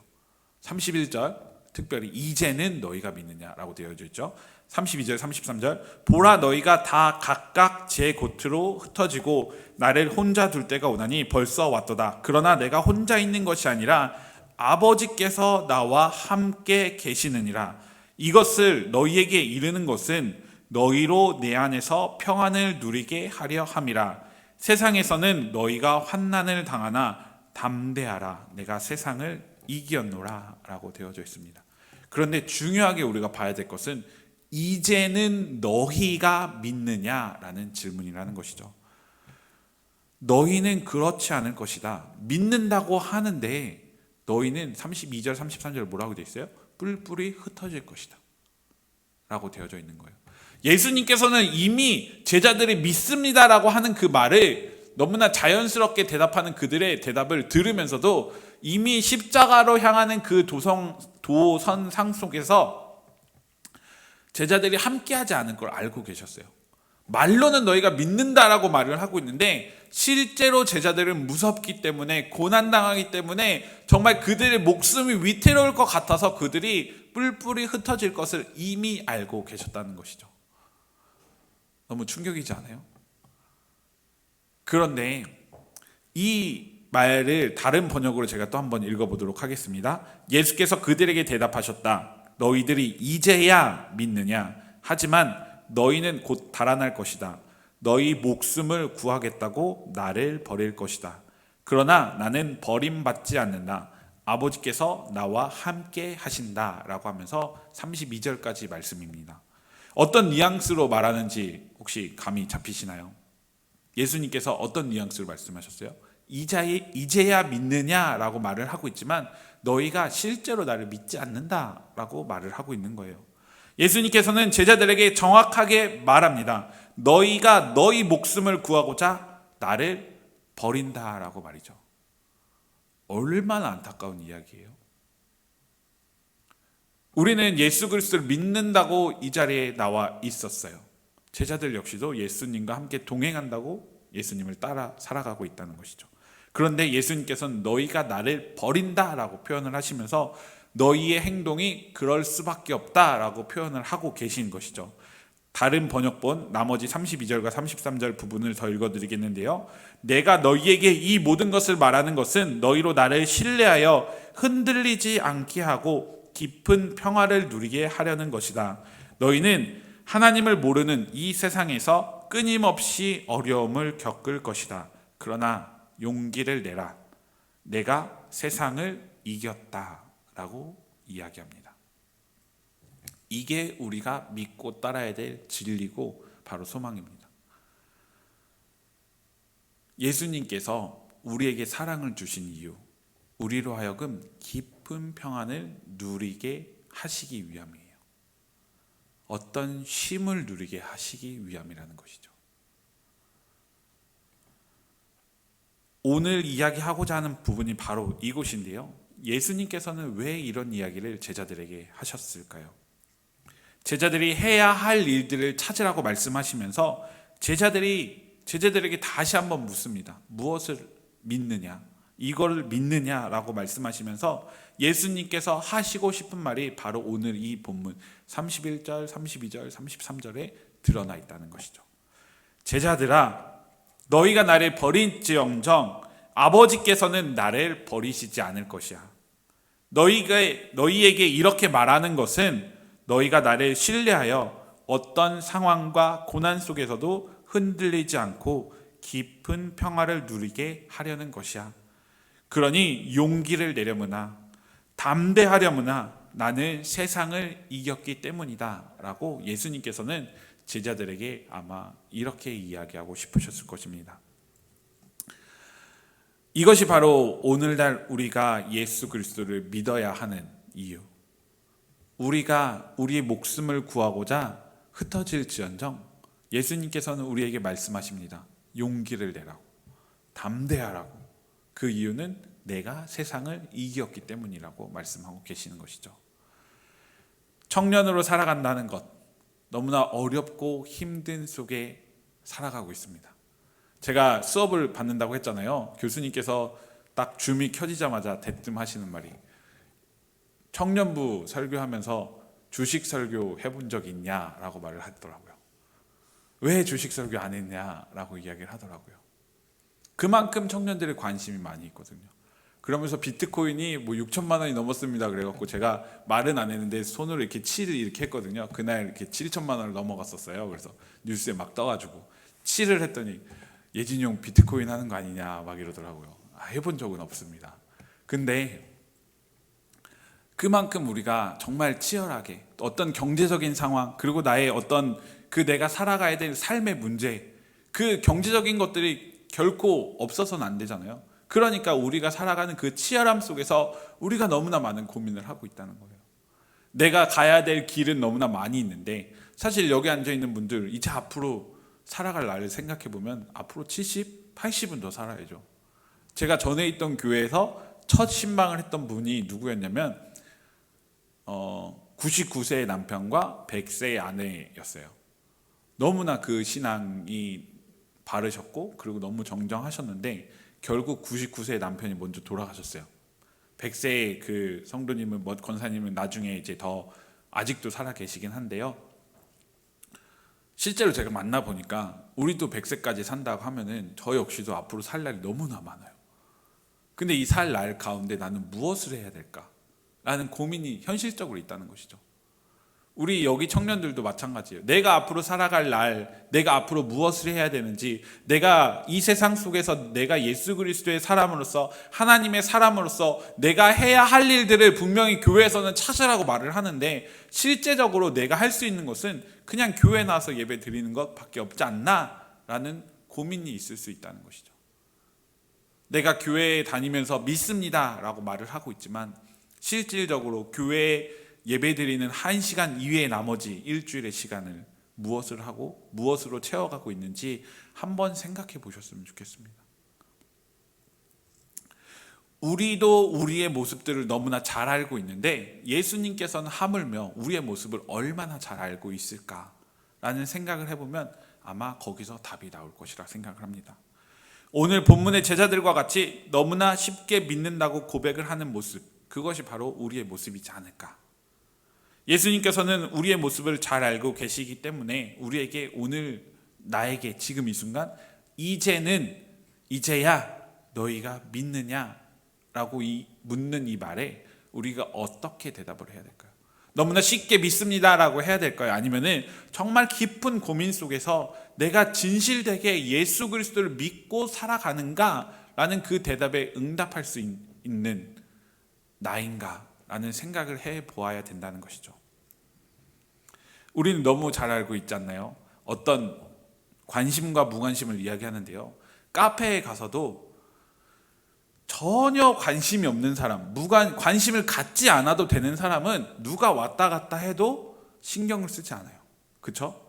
31절 특별히 이제는 너희가 믿느냐라고 되어져 있죠. 32절, 33절 보라 너희가 다 각각 제 곁으로 흩어지고 나를 혼자 둘 때가 오나니 벌써 왔도다. 그러나 내가 혼자 있는 것이 아니라 아버지께서 나와 함께 계시느니라. 이것을 너희에게 이르는 것은 너희로 내 안에서 평안을 누리게 하려 함이라. 세상에서는 너희가 환난을 당하나 담대하라. 내가 세상을 이겼노라 라고 되어져 있습니다. 그런데 중요하게 우리가 봐야 될 것은 이제는 너희가 믿느냐라는 질문이라는 것이죠. 너희는 그렇지 않을 것이다. 믿는다고 하는데 너희는 32절 33절 뭐라고 되어 있어요? 뿔뿔이 흩어질 것이다 라고 되어져 있는 거예요. 예수님께서는 이미 제자들이 믿습니다라고 하는 그 말을 너무나 자연스럽게 대답하는 그들의 대답을 들으면서도 이미 십자가로 향하는 그 도선상 속에서 제자들이 함께하지 않을 걸 알고 계셨어요. 말로는 너희가 믿는다라고 말을 하고 있는데 실제로 제자들은 무섭기 때문에, 고난당하기 때문에 정말 그들의 목숨이 위태로울 것 같아서 그들이 뿔뿔이 흩어질 것을 이미 알고 계셨다는 것이죠. 너무 충격이지 않아요? 그런데 이 말을 다른 번역으로 제가 또 한번 읽어보도록 하겠습니다. 예수께서 그들에게 대답하셨다. 너희들이 이제야 믿느냐? 하지만 너희는 곧 달아날 것이다. 너희 목숨을 구하겠다고 나를 버릴 것이다. 그러나 나는 버림받지 않는다. 아버지께서 나와 함께 하신다 라고 하면서 32절까지 말씀입니다. 어떤 뉘앙스로 말하는지 혹시 감이 잡히시나요? 예수님께서 어떤 뉘앙스로 말씀하셨어요? 이제야 믿느냐라고 말을 하고 있지만 너희가 실제로 나를 믿지 않는다라고 말을 하고 있는 거예요. 예수님께서는 제자들에게 정확하게 말합니다. 너희가 너희 목숨을 구하고자 나를 버린다라고 말이죠. 얼마나 안타까운 이야기예요. 우리는 예수 그리스도를 믿는다고 이 자리에 나와 있었어요. 제자들 역시도 예수님과 함께 동행한다고 예수님을 따라 살아가고 있다는 것이죠. 그런데 예수님께서는 너희가 나를 버린다라고 표현을 하시면서 너희의 행동이 그럴 수밖에 없다라고 표현을 하고 계신 것이죠. 다른 번역본 나머지 32절과 33절 부분을 더 읽어드리겠는데요. 내가 너희에게 이 모든 것을 말하는 것은 너희로 나를 신뢰하여 흔들리지 않게 하고 깊은 평화를 누리게 하려는 것이다. 너희는 하나님을 모르는 이 세상에서 끊임없이 어려움을 겪을 것이다. 그러나 용기를 내라. 내가 세상을 이겼다 라고 이야기합니다. 이게 우리가 믿고 따라야 될 진리고 바로 소망입니다. 예수님께서 우리에게 사랑을 주신 이유, 우리로 하여금 깊은 평안을 누리게 하시기 위함이에요. 어떤 쉼을 누리게 하시기 위함이라는 것이죠. 오늘 이야기하고자 하는 부분이 바로 이곳인데요. 예수님께서는 왜 이런 이야기를 제자들에게 하셨을까요? 제자들이 해야 할 일들을 찾으라고 말씀하시면서 제자들에게 다시 한번 묻습니다. 무엇을 믿느냐? 이걸 믿느냐라고 말씀하시면서 예수님께서 하시고 싶은 말이 바로 오늘 이 본문 31절, 32절, 33절에 드러나 있다는 것이죠. 제자들아, 너희가 나를 버린지언정 아버지께서는 나를 버리시지 않을 것이야. 너희에게 이렇게 말하는 것은 너희가 나를 신뢰하여 어떤 상황과 고난 속에서도 흔들리지 않고 깊은 평화를 누리게 하려는 것이야. 그러니 용기를 내려무나 담대하려무나 나는 세상을 이겼기 때문이다 라고 예수님께서는 제자들에게 아마 이렇게 이야기하고 싶으셨을 것입니다. 이것이 바로 오늘날 우리가 예수 그리스도를 믿어야 하는 이유. 우리가 우리의 목숨을 구하고자 흩어질지언정 예수님께서는 우리에게 말씀하십니다. 용기를 내라고, 담대하라고. 그 이유는 내가 세상을 이겼기 때문이라고 말씀하고 계시는 것이죠. 청년으로 살아간다는 것, 너무나 어렵고 힘든 속에 살아가고 있습니다. 제가 수업을 받는다고 했잖아요. 교수님께서 딱 줌이 켜지자마자 대뜸 하시는 말이 청년부 설교하면서 주식 설교 해본 적 있냐라고 말을 하더라고요. 왜 주식 설교 안 했냐라고 이야기를 하더라고요. 그만큼 청년들의 관심이 많이 있거든요. 그러면서 비트코인이 뭐 6천만 원이 넘었습니다. 그래갖고 제가 말은 안 했는데 손으로 이렇게 7을 이렇게 했거든요. 그날 이렇게 7천만 원을 넘어갔었어요. 그래서 뉴스에 막 떠가지고 7을 했더니 예진이 형 비트코인 하는 거 아니냐 막 이러더라고요. 해본 적은 없습니다. 근데 그만큼 우리가 정말 치열하게 어떤 경제적인 상황, 그리고 나의 어떤 그 내가 살아가야 될 삶의 문제, 그 경제적인 것들이 결코 없어서는 안 되잖아요. 그러니까 우리가 살아가는 그 치열함 속에서 우리가 너무나 많은 고민을 하고 있다는 거예요. 내가 가야 될 길은 너무나 많이 있는데, 사실 여기 앉아있는 분들 이제 앞으로 살아갈 날을 생각해 보면 앞으로 70, 80은 더 살아야죠. 제가 전에 있던 교회에서 첫 신방을 했던 분이 누구였냐면 99세의 남편과 100세의 아내였어요. 너무나 그 신앙이 바르셨고 그리고 너무 정정하셨는데 결국 99세의 남편이 먼저 돌아가셨어요. 100세의 그 성도님은, 권사님은 나중에 이제 더 아직도 살아 계시긴 한데요. 실제로 제가 만나 보니까 우리도 100세까지 산다고 하면은 저 역시도 앞으로 살 날이 너무나 많아요. 근데 이 살 날 가운데 나는 무엇을 해야 될까? 라는 고민이 현실적으로 있다는 것이죠. 우리 여기 청년들도 마찬가지예요. 내가 앞으로 살아갈 날, 내가 앞으로 무엇을 해야 되는지, 내가 이 세상 속에서 내가 예수 그리스도의 사람으로서, 하나님의 사람으로서 내가 해야 할 일들을 분명히 교회에서는 찾으라고 말을 하는데, 실제적으로 내가 할 수 있는 것은 그냥 교회 나와서 예배 드리는 것밖에 없지 않나? 라는 고민이 있을 수 있다는 것이죠. 내가 교회에 다니면서 믿습니다 라고 말을 하고 있지만 실질적으로 교회에 예배드리는 1시간 이외의 나머지 일주일의 시간을 무엇을 하고 무엇으로 채워가고 있는지 한번 생각해 보셨으면 좋겠습니다. 우리도 우리의 모습들을 너무나 잘 알고 있는데 예수님께서는 하물며 우리의 모습을 얼마나 잘 알고 있을까라는 생각을 해보면 아마 거기서 답이 나올 것이라 생각을 합니다. 오늘 본문의 제자들과 같이 너무나 쉽게 믿는다고 고백을 하는 모습, 그것이 바로 우리의 모습이지 않을까. 예수님께서는 우리의 모습을 잘 알고 계시기 때문에 우리에게 오늘, 나에게 지금 이 순간 이제야 너희가 믿느냐라고 묻는 이 말에 우리가 어떻게 대답을 해야 될까요? 너무나 쉽게 믿습니다라고 해야 될까요? 아니면은 정말 깊은 고민 속에서 내가 진실되게 예수 그리스도를 믿고 살아가는가라는 그 대답에 응답할 수 있는 나인가라는 생각을 해보아야 된다는 것이죠. 우리는 너무 잘 알고 있지 않나요? 어떤 관심과 무관심을 이야기하는데요. 카페에 가서도 전혀 관심이 없는 사람, 관심을 갖지 않아도 되는 사람은 누가 왔다 갔다 해도 신경을 쓰지 않아요. 그렇죠?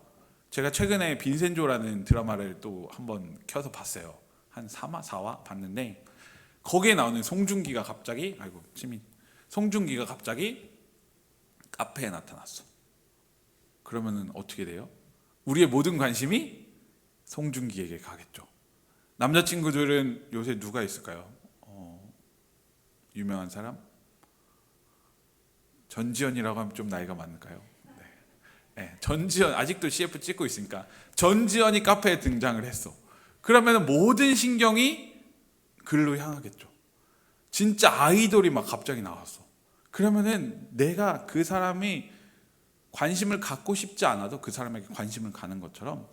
제가 최근에 빈센조라는 드라마를 또 한번 켜서 봤어요. 한 3화, 4화 봤는데 거기에 나오는 송중기가 갑자기 카페에 나타났어. 그러면은 어떻게 돼요? 우리의 모든 관심이 송중기에게 가겠죠. 남자친구들은 요새 누가 있을까요? 유명한 사람? 전지현이라고 하면 좀 나이가 많을까요? 네, 전지현 아직도 CF 찍고 있으니까 전지현이 카페에 등장을 했어. 그러면 모든 신경이 글로 향하겠죠. 진짜 아이돌이 막 갑자기 나왔어. 그러면은 내가 그 사람이 관심을 갖고 싶지 않아도 그 사람에게 관심을 가는 것처럼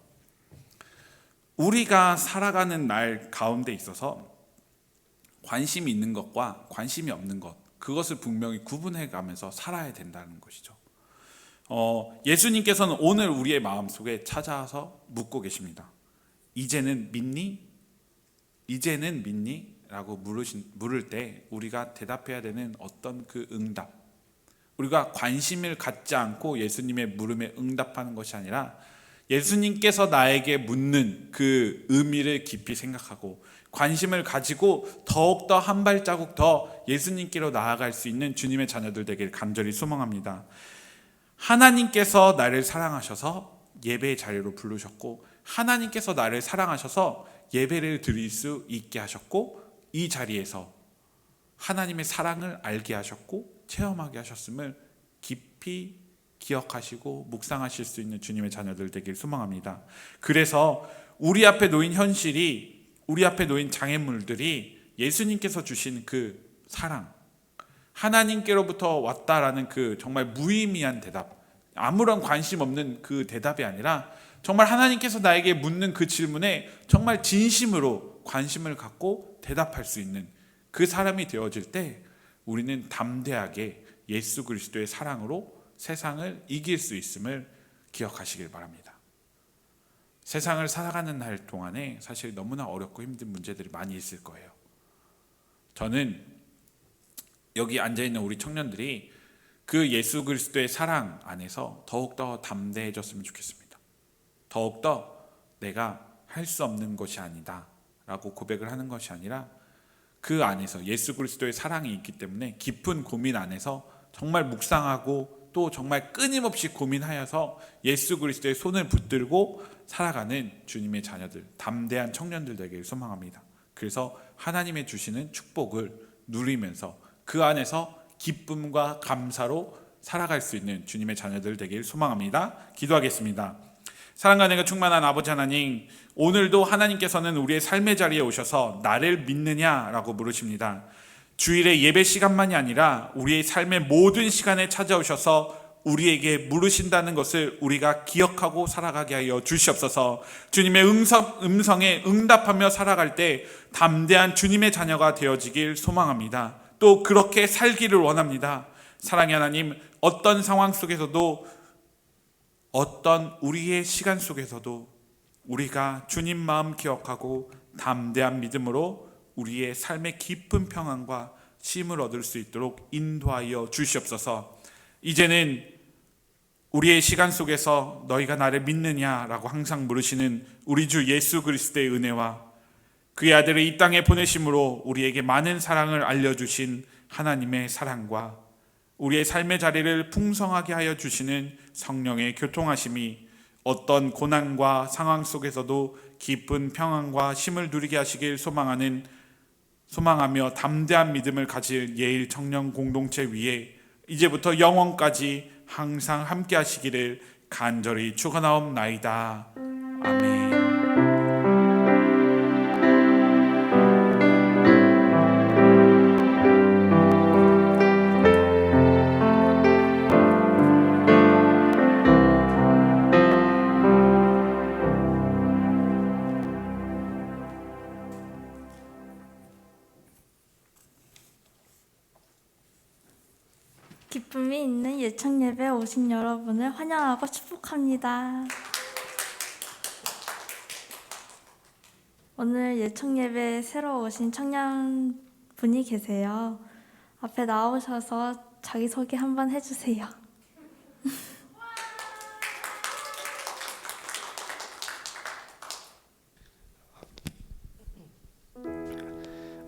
우리가 살아가는 날 가운데 있어서 관심이 있는 것과 관심이 없는 것, 그것을 분명히 구분해 가면서 살아야 된다는 것이죠. 예수님께서는 오늘 우리의 마음속에 찾아와서 묻고 계십니다. 이제는 믿니? 이제는 믿니? 라고 물을 때 우리가 대답해야 되는 어떤 그 응답, 우리가 관심을 갖지 않고 예수님의 물음에 응답하는 것이 아니라 예수님께서 나에게 묻는 그 의미를 깊이 생각하고 관심을 가지고 더욱더 한 발자국 더 예수님께로 나아갈 수 있는 주님의 자녀들 되길 간절히 소망합니다. 하나님께서 나를 사랑하셔서 예배의 자리로 부르셨고 하나님께서 나를 사랑하셔서 예배를 드릴 수 있게 하셨고 이 자리에서 하나님의 사랑을 알게 하셨고 체험하게 하셨음을 깊이 기억하시고 묵상하실 수 있는 주님의 자녀들 되길 소망합니다. 그래서 우리 앞에 놓인 현실이, 우리 앞에 놓인 장애물들이 예수님께서 주신 그 사랑, 하나님께로부터 왔다라는 그 정말 무의미한 대답, 아무런 관심 없는 그 대답이 아니라 정말 하나님께서 나에게 묻는 그 질문에 정말 진심으로 관심을 갖고 대답할 수 있는 그 사람이 되어질 때 우리는 담대하게 예수 그리스도의 사랑으로 세상을 이길 수 있음을 기억하시길 바랍니다. 세상을 살아가는 날 동안에 사실 너무나 어렵고 힘든 문제들이 많이 있을 거예요. 저는 여기 앉아있는 우리 청년들이 그 예수 그리스도의 사랑 안에서 더욱더 담대해졌으면 좋겠습니다. 더욱더 내가 할 수 없는 것이 아니다 라고 고백을 하는 것이 아니라 그 안에서 예수 그리스도의 사랑이 있기 때문에 깊은 고민 안에서 정말 묵상하고 또 정말 끊임없이 고민하여서 예수 그리스도의 손을 붙들고 살아가는 주님의 자녀들, 담대한 청년들 되기를 소망합니다. 그래서 하나님의 주시는 축복을 누리면서 그 안에서 기쁨과 감사로 살아갈 수 있는 주님의 자녀들 되기를 소망합니다. 기도하겠습니다. 사랑과 은혜가 충만한 아버지 하나님, 오늘도 하나님께서는 우리의 삶의 자리에 오셔서 나를 믿느냐라고 물으십니다. 주일의 예배 시간만이 아니라 우리의 삶의 모든 시간에 찾아오셔서 우리에게 물으신다는 것을 우리가 기억하고 살아가게 하여 주시옵소서. 주님의 음성에 응답하며 살아갈 때 담대한 주님의 자녀가 되어지길 소망합니다. 또 그렇게 살기를 원합니다. 사랑의 하나님, 어떤 상황 속에서도 어떤 우리의 시간 속에서도 우리가 주님 마음 기억하고 담대한 믿음으로 우리의 삶의 깊은 평안과 쉼을 얻을 수 있도록 인도하여 주시옵소서. 이제는 우리의 시간 속에서 너희가 나를 믿느냐라고 항상 물으시는 우리 주 예수 그리스도의 은혜와 그의 아들을 이 땅에 보내심으로 우리에게 많은 사랑을 알려주신 하나님의 사랑과 우리의 삶의 자리를 풍성하게 하여 주시는 성령의 교통하심이 어떤 고난과 상황 속에서도 깊은 평안과 쉼을 누리게 하시길 소망하며 담대한 믿음을 가질 예일 청년 공동체 위에 이제부터 영원까지 항상 함께 하시기를 간절히 축원하옵나이다. 아멘. 기쁨이 있는 예청 예배 오신 여러분을 환영하고 축복합니다. 오늘 예청 예배에 새로 오신 청년분이 계세요. 앞에 나오셔서 자기소개 한번 해주세요.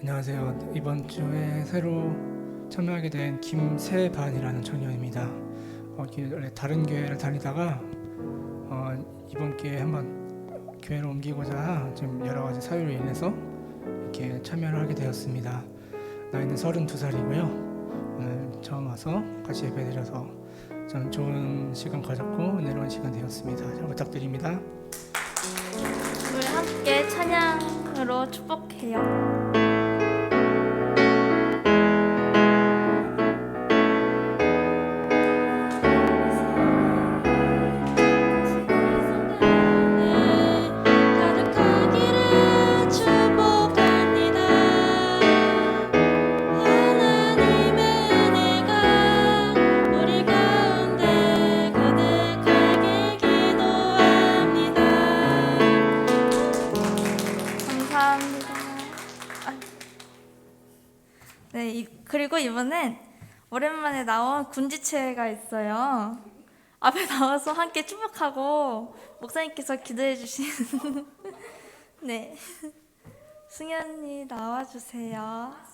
안녕하세요. 이번 주에 새로 참여하게 된 김세반이라는 청년입니다. 원래 다른 교회를 다니다가 이번 기회에 한번 교회를 옮기고자 지금 여러 가지 사유로 인해서 이렇게 참여를 하게 되었습니다. 나이는 32살이고요. 오늘 처음 와서 같이 예배드려서 저는 좋은 시간 가졌고 은혜로운 시간 되었습니다. 잘 부탁드립니다. 우리 함께 찬양으로 축복해요. 그리고 이번엔 오랜만에 나온 군지체가 있어요. 앞에 나와서 함께 축복하고 목사님께서 기도해 주신 네, 승현이 나와주세요.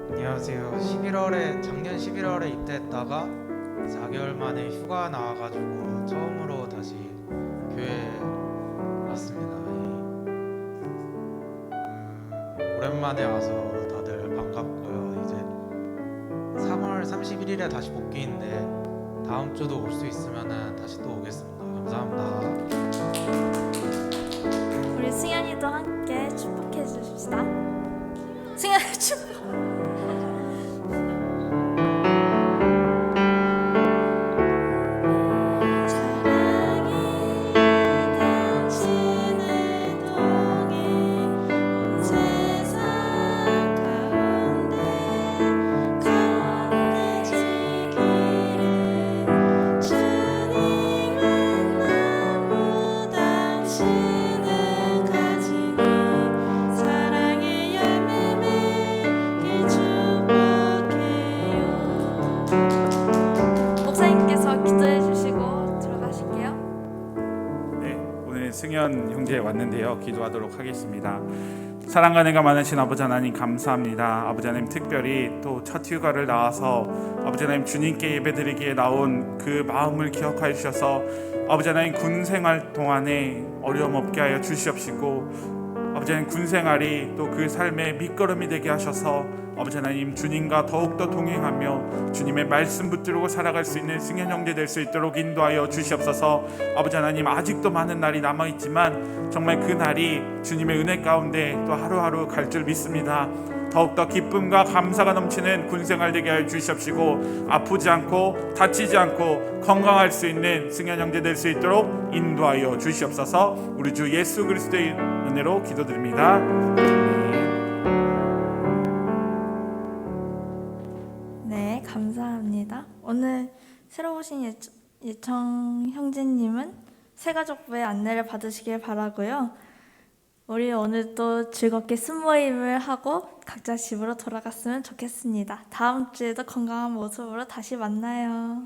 안녕하세요. 작년 11월에 입대했다가 4개월 만에 휴가 나와가지고 처음으로 다시 교회에 왔습니다. 오랜만에 와서 다들 반갑고요. 이제 3월 31일에 다시 복귀인데 다음 주도 올 수 있으면 다시 또 오겠습니다. 감사합니다. 우리 승현이도 함께 축복해 주십시다. 승현이 축복. 목사님께서 기도해 주시고 들어가실게요. 네, 오늘 승현 형제 왔는데요. 기도하도록 하겠습니다. 사랑과 은혜가 많으신 아버지 하나님 감사합니다. 아버지 하나님 특별히 또 첫 휴가를 나와서 아버지 하나님 주님께 예배드리기에 나온 그 마음을 기억하여 주셔서 아버지 하나님 군 생활 동안에 어려움 없게 하여 주시옵시고 아버지 하나님 군 생활이 또 그 삶의 밑거름이 되게 하셔서 아버지 하나님 주님과 더욱더 동행하며 주님의 말씀 붙들고 살아갈 수 있는 승현 형제 될 수 있도록 인도하여 주시옵소서. 아버지 하나님 아직도 많은 날이 남아있지만 정말 그 날이 주님의 은혜 가운데 또 하루하루 갈 줄 믿습니다. 더욱더 기쁨과 감사가 넘치는 군생활 되게 하여 주시옵시고 아프지 않고 다치지 않고 건강할 수 있는 승현 형제 될 수 있도록 인도하여 주시옵소서. 우리 주 예수 그리스도의 은혜로 기도드립니다. 네, 감사합니다. 오늘 새로 오신 예청 형제님은 새가족부의 안내를 받으시길 바라고요. 우리 오늘 또 즐겁게 순모임을 하고 각자 집으로 돌아갔으면 좋겠습니다. 다음 주에도 건강한 모습으로 다시 만나요.